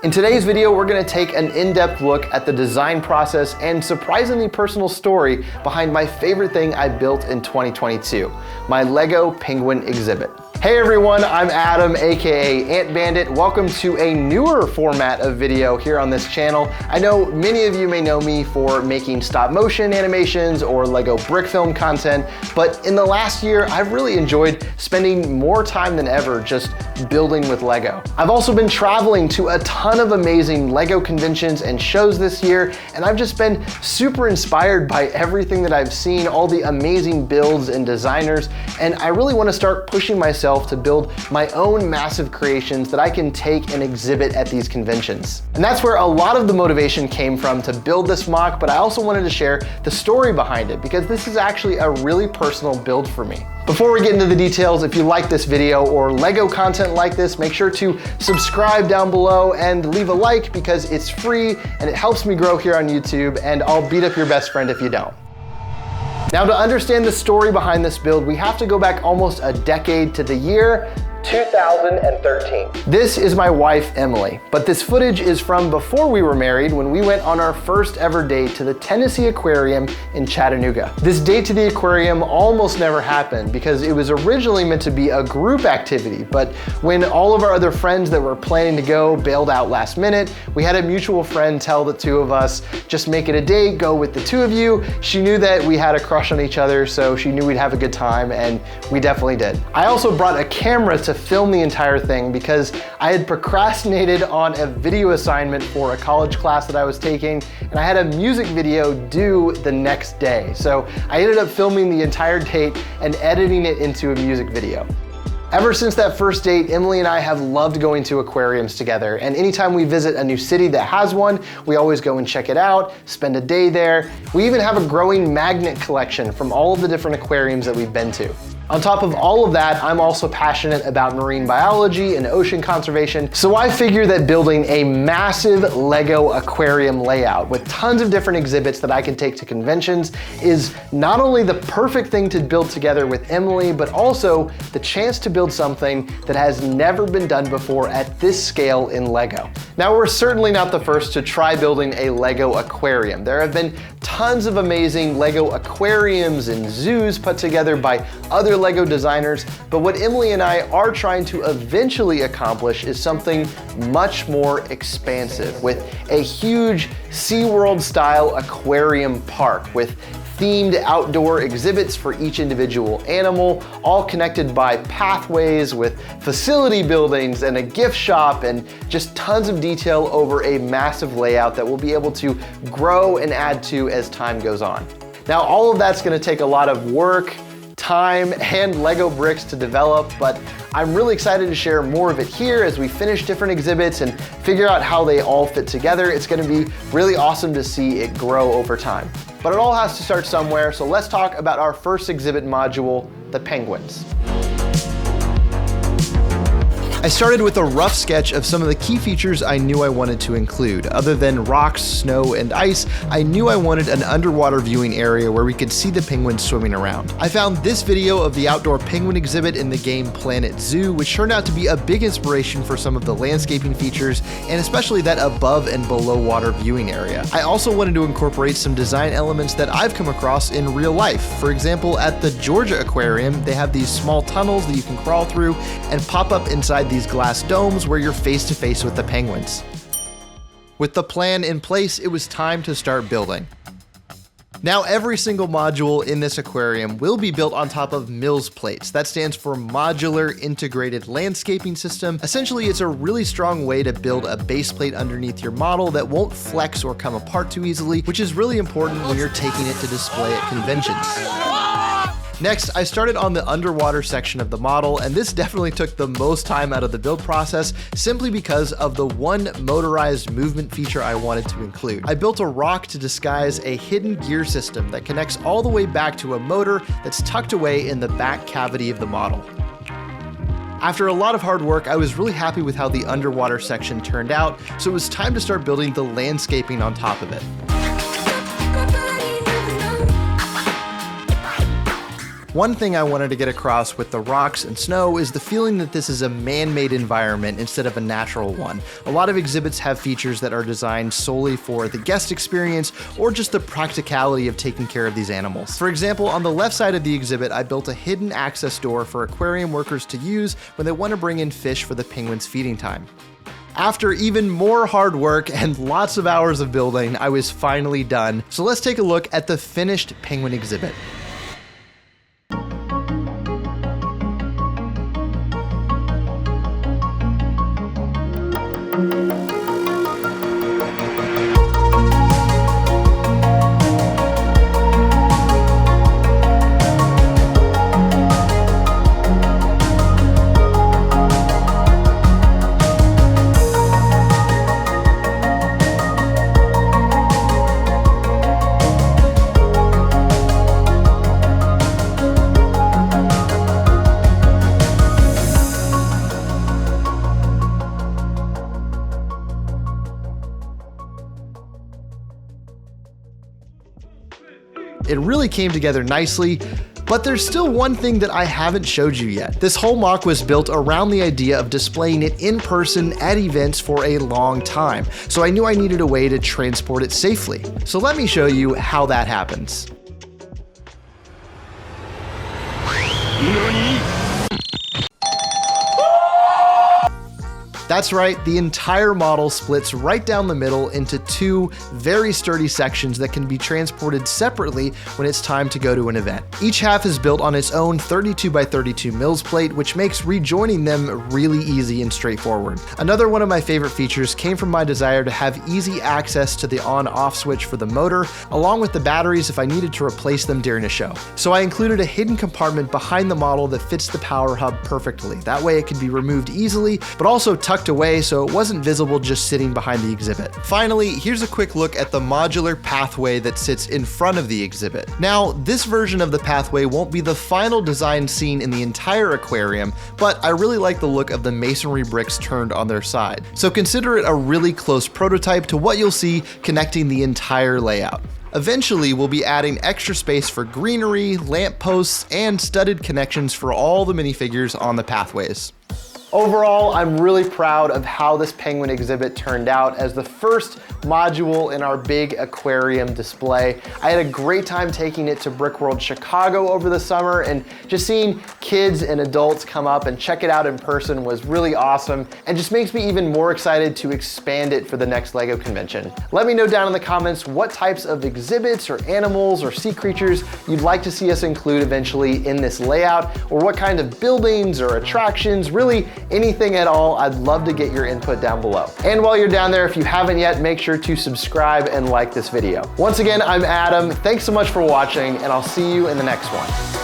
In today's video, we're gonna take an in-depth look at the design process and surprisingly personal story behind my favorite thing I built in 2022, my Lego Penguin exhibit. Hey everyone, I'm Adam, aka Ant Bandit. Welcome to a newer format of video here on this channel. I know many of you may know me for making stop motion animations or Lego brick film content, but in the last year, I've really enjoyed spending more time than ever just building with Lego. I've also been traveling to a ton of amazing Lego conventions and shows this year, and I've just been super inspired by everything that I've seen, all the amazing builds and designers, and I really want to start pushing myself to build my own massive creations that I can take and exhibit at these conventions. And that's where a lot of the motivation came from to build this MOC, but I also wanted to share the story behind it because this is actually a really personal build for me. Before we get into the details, if you like this video or Lego content like this, make sure to subscribe down below and leave a like because it's free and it helps me grow here on YouTube, and I'll beat up your best friend if you don't. Now, to understand the story behind this build, we have to go back almost a decade to the year 2013. This is my wife, Emily, but this footage is from before we were married when we went on our first ever date to the Tennessee Aquarium in Chattanooga. This date to the aquarium almost never happened because it was originally meant to be a group activity, but when all of our other friends that were planning to go bailed out last minute, we had a mutual friend tell the two of us, just make it a date, go with the two of you. She knew that we had a crush on each other, so she knew we'd have a good time, and we definitely did. I also brought a camera to film the entire thing because I had procrastinated on a video assignment for a college class that I was taking, and I had a music video due the next day. So I ended up filming the entire date and editing it into a music video. Ever since that first date, Emily and I have loved going to aquariums together, and anytime we visit a new city that has one, we always go and check it out, spend a day there. We even have a growing magnet collection from all of the different aquariums that we've been to. On top of all of that, I'm also passionate about marine biology and ocean conservation, so I figure that building a massive Lego aquarium layout with tons of different exhibits that I can take to conventions is not only the perfect thing to build together with Emily, but also the chance to build something that has never been done before at this scale in Lego. Now, we're certainly not the first to try building a Lego aquarium. There have been tons of amazing Lego aquariums and zoos put together by other Lego designers, but what Emily and I are trying to eventually accomplish is something much more expansive, with a huge SeaWorld style aquarium park with themed outdoor exhibits for each individual animal, all connected by pathways with facility buildings and a gift shop and just tons of detail over a massive layout that we'll be able to grow and add to as time goes on. Now, all of that's gonna take a lot of work, time, and Lego bricks to develop, but I'm really excited to share more of it here as we finish different exhibits and figure out how they all fit together. It's gonna be really awesome to see it grow over time. But it all has to start somewhere, so let's talk about our first exhibit module, the penguins. I started with a rough sketch of some of the key features I knew I wanted to include. Other than rocks, snow, and ice, I knew I wanted an underwater viewing area where we could see the penguins swimming around. I found this video of the outdoor penguin exhibit in the game Planet Zoo, which turned out to be a big inspiration for some of the landscaping features, and especially that above and below water viewing area. I also wanted to incorporate some design elements that I've come across in real life. For example, at the Georgia Aquarium, they have these small tunnels that you can crawl through and pop up inside these glass domes where you're face to face with the penguins. With the plan in place, it was time to start building. Now, every single module in this aquarium will be built on top of MILS plates. That stands for Modular Integrated Landscaping System. Essentially, it's a really strong way to build a base plate underneath your model that won't flex or come apart too easily, which is really important when you're taking it to display at conventions. Next, I started on the underwater section of the model, and this definitely took the most time out of the build process simply because of the one motorized movement feature I wanted to include. I built a rock to disguise a hidden gear system that connects all the way back to a motor that's tucked away in the back cavity of the model. After a lot of hard work, I was really happy with how the underwater section turned out, so it was time to start building the landscaping on top of it. One thing I wanted to get across with the rocks and snow is the feeling that this is a man-made environment instead of a natural one. A lot of exhibits have features that are designed solely for the guest experience or just the practicality of taking care of these animals. For example, on the left side of the exhibit, I built a hidden access door for aquarium workers to use when they want to bring in fish for the penguins' feeding time. After even more hard work and lots of hours of building, I was finally done. So let's take a look at the finished penguin exhibit. It really came together nicely, but there's still one thing that I haven't showed you yet. This whole MOC was built around the idea of displaying it in person at events for a long time, so I knew I needed a way to transport it safely. So let me show you how that happens. That's right, the entire model splits right down the middle into two very sturdy sections that can be transported separately when it's time to go to an event. Each half is built on its own 32 by 32 mils plate, which makes rejoining them really easy and straightforward. Another one of my favorite features came from my desire to have easy access to the on-off switch for the motor, along with the batteries if I needed to replace them during a show. So I included a hidden compartment behind the model that fits the power hub perfectly. That way it could be removed easily, but also tucked away so it wasn't visible just sitting behind the exhibit. Finally, here's a quick look at the modular pathway that sits in front of the exhibit. Now, this version of the pathway won't be the final design seen in the entire aquarium, but I really like the look of the masonry bricks turned on their side. So consider it a really close prototype to what you'll see connecting the entire layout. Eventually, we'll be adding extra space for greenery, lampposts, and studded connections for all the minifigures on the pathways. Overall, I'm really proud of how this penguin exhibit turned out as the first module in our big aquarium display. I had a great time taking it to Brickworld Chicago over the summer, and just seeing kids and adults come up and check it out in person was really awesome, and just makes me even more excited to expand it for the next LEGO convention. Let me know down in the comments what types of exhibits or animals or sea creatures you'd like to see us include eventually in this layout, or what kind of buildings or attractions, really anything at all. I'd love to get your input down below. And while you're down there, if you haven't yet, make sure to subscribe and like this video. Once again, I'm Adam. Thanks so much for watching, and I'll see you in the next one.